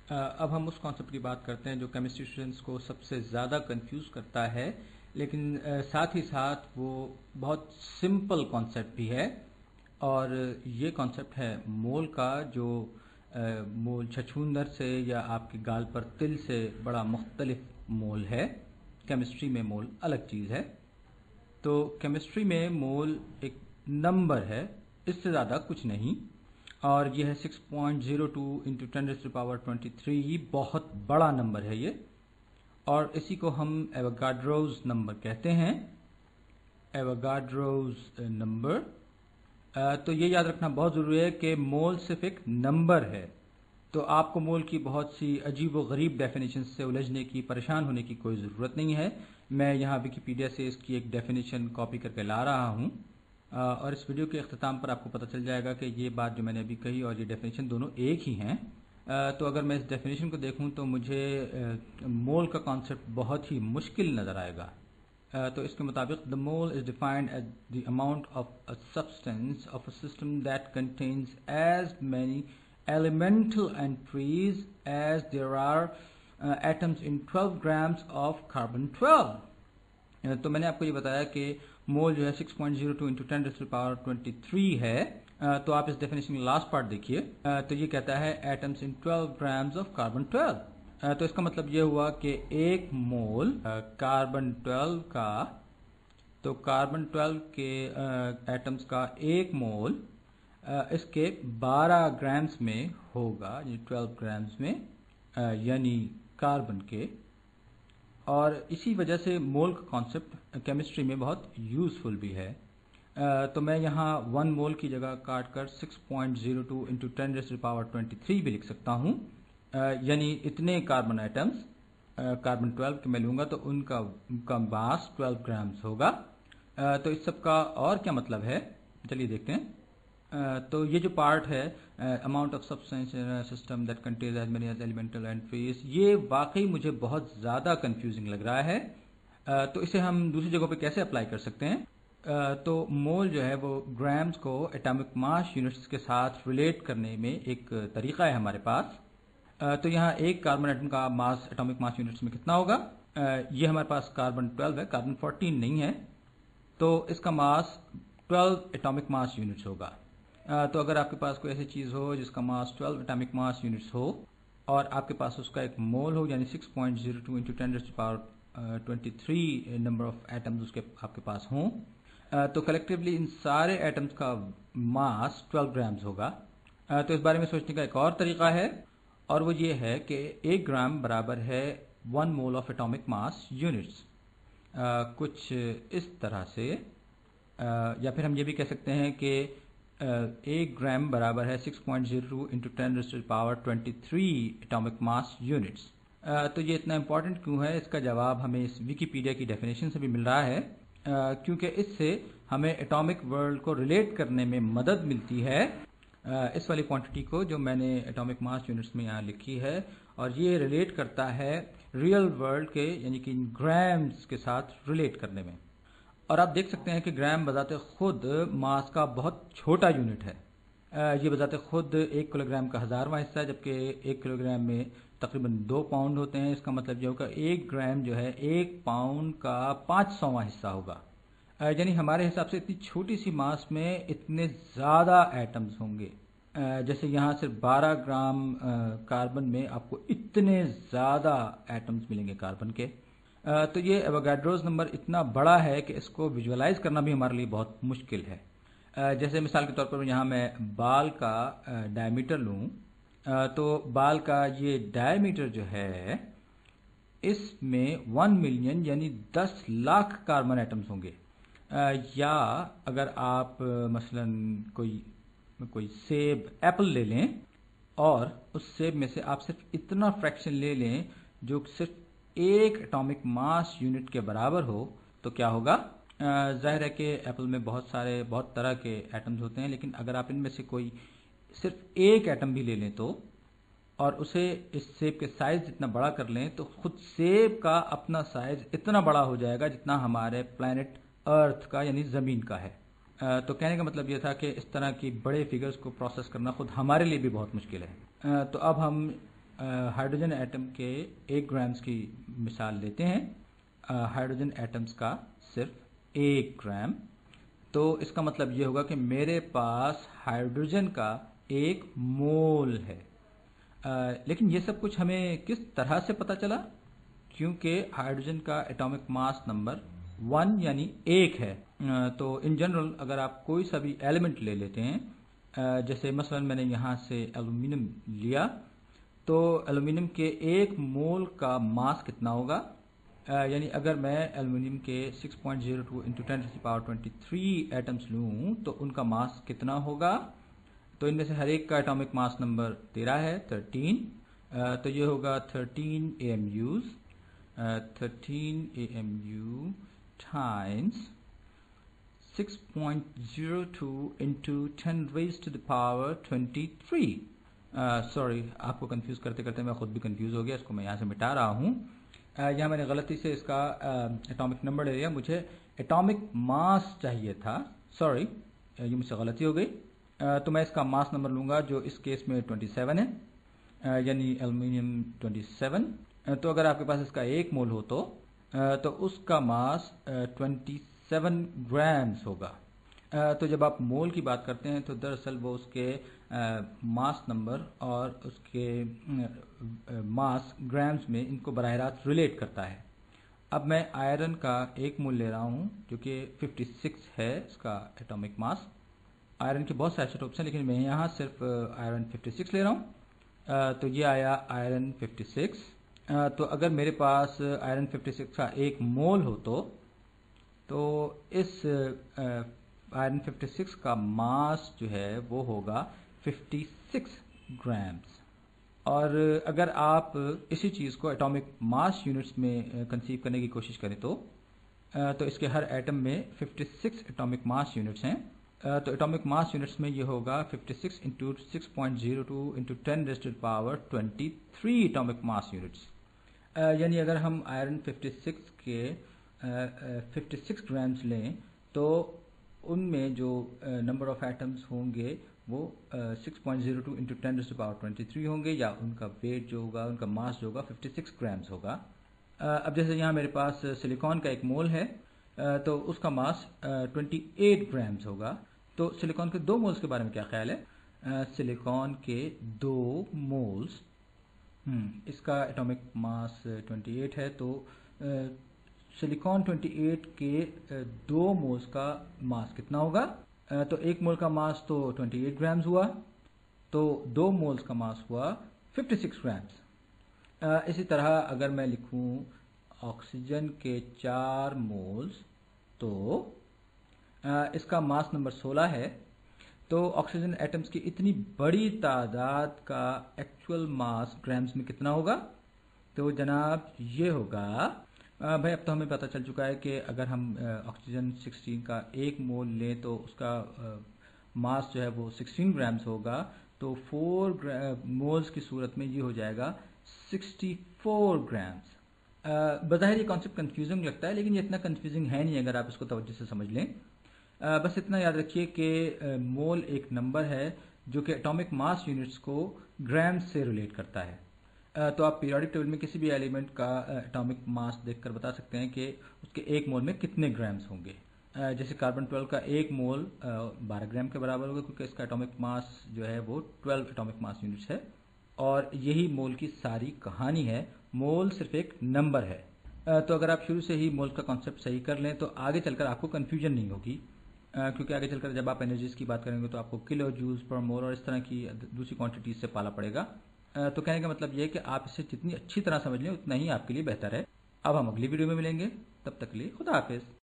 अब हम उस कॉन्सेप्ट की बात करते हैं जो केमिस्ट्री स्टूडेंट्स को सबसे ज़्यादा कंफ्यूज करता है, लेकिन साथ ही साथ वो बहुत सिंपल कॉन्सेप्ट भी है। और ये कॉन्सेप्ट है मोल का, जो मोल छछूंदर से या आपके गाल पर तिल से बड़ा मुख्तलिफ मोल है। केमिस्ट्री में मोल अलग चीज़ है। तो केमिस्ट्री में मोल एक नंबर है, इससे ज़्यादा कुछ नहीं। और ये है 6.02 इंटू 10⁻23। बहुत बड़ा नंबर है ये, और इसी को हम एवोगाड्रोज नंबर कहते हैं। Avogadro's number. तो ये याद रखना बहुत ज़रूरी है कि मोल सिर्फ एक नंबर है। तो आपको मोल की बहुत सी अजीब व गरीब डेफिनेशन से उलझने की, परेशान होने की कोई ज़रूरत नहीं है। मैं यहाँ विकिपीडिया से इसकी एक डेफिनेशन कॉपी करके ला रहा हूँ, और इस वीडियो के अख्ताम पर आपको पता चल जाएगा कि ये बात जो मैंने अभी कही और ये डेफिनेशन दोनों एक ही हैं। तो अगर मैं इस डेफिनेशन को देखूँ तो मुझे मोल का कॉन्सेप्ट बहुत ही मुश्किल नज़र आएगा। तो इसके मुताबिक the mole is defined as the amount of a substance of a system that contains as many elemental entries as there are atoms in 12 grams of carbon 12। तो मैंने आपको ये बताया कि मोल जो है 6.02 इंटू 10⁻23 है। तो आप इस डेफिनेशन का लास्ट पार्ट देखिए। तो ये कहता है atoms in 12 grams of carbon 12। तो इसका मतलब ये हुआ कि एक मोल कार्बन 12 का, तो कार्बन 12 के एटम्स का एक मोल इसके 12 ग्राम्स में होगा, 12 ग्राम्स में, यानी कार्बन के। और इसी वजह से मोल का कॉन्सेप्ट केमिस्ट्री में बहुत यूज़फुल भी है। तो मैं यहाँ 1 मोल की जगह काट कर 6.02 इंटू 10⁻23 भी लिख सकता हूँ। यानी इतने कार्बन आइटम्स कार्बन 12 के मैं लूँगा तो उनका मास 12 ग्राम्स होगा। तो इस सब का और क्या मतलब है, चलिए देखते हैं। तो ये जो पार्ट है amount of substance in a system that contains as many as elemental entries, ये वाकई मुझे बहुत ज़्यादा कंफ्यूजिंग लग रहा है। तो इसे हम दूसरी जगहों पे कैसे अप्लाई कर सकते हैं? तो मोल जो है वो ग्राम्स को एटॉमिक मास यूनिट्स के साथ रिलेट करने में एक तरीका है हमारे पास। तो यहाँ एक कार्बन एटम का मास एटॉमिक मास यूनिट्स में कितना होगा? ये हमारे पास कार्बन 12 है, कार्बन 14 नहीं है। तो इसका मास 12 एटॉमिक मास यूनिट्स होगा। तो अगर आपके पास कोई ऐसी चीज़ हो जिसका मास 12 एटॉमिक मास यूनिट्स हो और आपके पास उसका एक मोल हो, यानी 6.02 इंटू 10⁻23 नंबर ऑफ एटम्स उसके आपके पास हों, तो कलेक्टिवली इन सारे एटम्स का मास 12 ग्राम्स होगा। तो इस बारे में सोचने का एक और तरीका है, और वो ये है कि 1 ग्राम बराबर है 1 mole of atomic mass units. कुछ इस तरह से, या फिर हम ये भी कह सकते हैं कि 1 ग्राम बराबर है 6.02 इंटू 10⁻23 एटॉमिक मास यूनिट्स। तो ये इतना इम्पोर्टेंट क्यों है, इसका जवाब हमें इस विकिपीडिया की डेफिनेशन से भी मिल रहा है। क्योंकि इससे हमें एटॉमिक वर्ल्ड को रिलेट करने में मदद मिलती है, इस वाली क्वांटिटी को जो मैंने एटॉमिक मास यूनिट्स में यहाँ लिखी है, और ये रिलेट करता है रियल वर्ल्ड के, यानी कि ग्राम्स के साथ रिलेट करने में। और आप देख सकते हैं कि ग्राम बजाते खुद मास का बहुत छोटा यूनिट है। ये बजाते खुद 1 किलोग्राम का 1000वां हिस्सा है, जबकि 1 किलोग्राम में तकरीबन 2 पाउंड होते हैं। इसका मतलब ये होगा 1 ग्राम जो है 1 पाउंड का 500वां हिस्सा होगा। यानी हमारे हिसाब से इतनी छोटी सी मास में इतने ज़्यादा एटम्स होंगे। जैसे यहाँ सिर्फ 12 ग्राम कार्बन में आपको इतने ज़्यादा एटम्स मिलेंगे कार्बन के। तो ये एवोगाड्रोज नंबर इतना बड़ा है कि इसको विजुअलाइज करना भी हमारे लिए बहुत मुश्किल है। जैसे मिसाल के तौर पर यहाँ मैं बाल का डायमीटर लूँ, तो बाल का ये डायमीटर जो है इसमें 1 मिलियन यानी 10 लाख कार्बन एटम्स होंगे। या अगर आप मसलन कोई सेब एप्पल ले लें और उस सेब में से आप सिर्फ इतना फ्रैक्शन ले लें जो सिर्फ 1 एटॉमिक मास यूनिट के बराबर हो, तो क्या होगा? जाहिर है कि एप्पल में बहुत तरह के एटम्स होते हैं, लेकिन अगर आप इनमें से कोई सिर्फ एक एटम भी ले लें तो, और उसे इस सेब के साइज जितना बड़ा कर लें, तो खुद सेब का अपना साइज इतना बड़ा हो जाएगा जितना हमारे प्लैनेट अर्थ का यानी ज़मीन का है। तो कहने का मतलब यह था कि इस तरह की बड़े फिगर्स को प्रोसेस करना खुद हमारे लिए भी बहुत मुश्किल है। तो अब हम हाइड्रोजन एटम के 1 ग्राम्स की मिसाल लेते हैं, हाइड्रोजन एटम्स का सिर्फ 1 ग्राम। तो इसका मतलब ये होगा कि मेरे पास हाइड्रोजन का 1 मोल है। लेकिन ये सब कुछ हमें किस तरह से पता चला? क्योंकि हाइड्रोजन का एटॉमिक मास नंबर 1 यानी 1 है। तो इन जनरल अगर आप कोई सा भी एलिमेंट ले लेते हैं, जैसे मसलन मैंने यहाँ से एल्यूमिनियम लिया, तो एल्यूमिनियम के 1 मोल का मास कितना होगा? यानी अगर मैं एल्यूमिनियम के 6.02 इंटू 10⁻23 एटम्स लूँ तो उनका मास कितना होगा? तो इनमें से हर एक का एटॉमिक मास नंबर 13 है, 13। तो ये होगा 13 AMUs, 13 AMU times 6.02 into 10⁻23। Sorry, आपको कंफ्यूज करते करते मैं खुद भी कंफ्यूज हो गया, इसको मैं यहाँ से मिटा रहा हूँ। यहाँ मैंने गलती से इसका एटॉमिक नंबर ले लिया, मुझे एटॉमिक मास चाहिए था। सॉरी, ये मुझसे गलती हो गई। तो मैं इसका मास नंबर लूँगा जो इस केस में 27 है, यानी एल्यूमिनियम 27। तो अगर आपके पास इसका 1 मोल हो तो उसका मास 27 ग्राम्स होगा। तो जब आप मोल की बात करते हैं तो दरअसल वो उसके मास नंबर और उसके मास ग्राम्स में इनको बराह रास्त रिलेट करता है। अब मैं आयरन का 1 मोल ले रहा हूँ जो कि 56 है इसका एटॉमिक मास। आयरन के बहुत से आइसोटोप्स हैं, लेकिन मैं यहाँ सिर्फ आयरन 56 ले रहा हूँ। तो ये आया आयरन 56। तो अगर मेरे पास आयरन 56 का 1 मोल हो तो इस आयरन 56 का मास जो है वो होगा 56 ग्राम्स। और अगर आप इसी चीज़ को एटॉमिक मास यूनिट्स में कंसीव करने की कोशिश करें तो इसके हर एटम में 56 एटॉमिक मास यूनिट्स हैं। तो एटॉमिक मास यूनिट्स में ये होगा 56 into 6.02 into 10⁻23 atomic mass units. यानी अगर हम आयरन 56 के 56 ग्राम्स लें तो उनमें जो नंबर ऑफ एटम्स होंगे वो 6.02 इंटू 10⁻23 होंगे, या उनका वेट जो होगा, उनका मास जो होगा 56 ग्राम्स होगा। अब जैसे यहाँ मेरे पास सिलिकॉन का 1 मोल है, तो उसका मास 28 ग्राम्स होगा। तो सिलिकॉन के 2 मोल्स के बारे में क्या ख्याल है? सिलिकॉन के 2 मोल्स, इसका एटॉमिक मास 28 है, तो सिलिकॉन 28 के 2 मोल्स का मास कितना होगा? तो 1 मोल का मास तो 28 ग्राम्स हुआ, तो 2 मोल्स का मास हुआ 56 ग्राम्स। इसी तरह अगर मैं लिखूं ऑक्सीजन के 4 मोल्स, तो इसका मास नंबर 16 है। तो ऑक्सीजन एटम्स की इतनी बड़ी तादाद का एक्चुअल मास ग्राम्स में कितना होगा? तो जनाब ये होगा, भाई अब तो हमें पता चल चुका है कि अगर हम ऑक्सीजन 16 का 1 मोल लें तो उसका मास जो है वो 16 ग्राम्स होगा। तो 4 मोल्स की सूरत में ये हो जाएगा 64 ग्राम्स। बज़ाहिर ये कॉन्सेप्ट कंफ्यूजिंग लगता है, लेकिन ये इतना कंफ्यूजिंग है नहीं अगर आप इसको तवज्जो से समझ लें। बस इतना याद रखिए कि मोल एक नंबर है जो कि एटॉमिक मास यूनिट्स को ग्राम्स से रिलेट करता है। तो आप पीरियोडिक टेबल में किसी भी एलिमेंट का एटॉमिक मास देखकर बता सकते हैं कि उसके 1 मोल में कितने ग्राम्स होंगे। जैसे कार्बन 12 का 1 मोल 12 ग्राम के बराबर होगा, क्योंकि इसका एटॉमिक मास जो है वो 12 एटॉमिक मास यूनिट्स है। और यही मोल की सारी कहानी है। मोल सिर्फ एक नंबर है। तो अगर आप शुरू से ही मोल का कॉन्सेप्ट सही कर लें तो आगे चलकर आपको कन्फ्यूजन नहीं होगी, क्योंकि आगे चलकर जब आप एनर्जीज की बात करेंगे तो आपको किलो जूल्स पर मोल और इस तरह की दूसरी क्वांटिटीज से पाला पड़ेगा। तो कहने का मतलब ये है कि आप इसे जितनी अच्छी तरह समझ लें उतना ही आपके लिए बेहतर है। अब हम अगली वीडियो में मिलेंगे, तब तक के लिए खुदा हाफिज।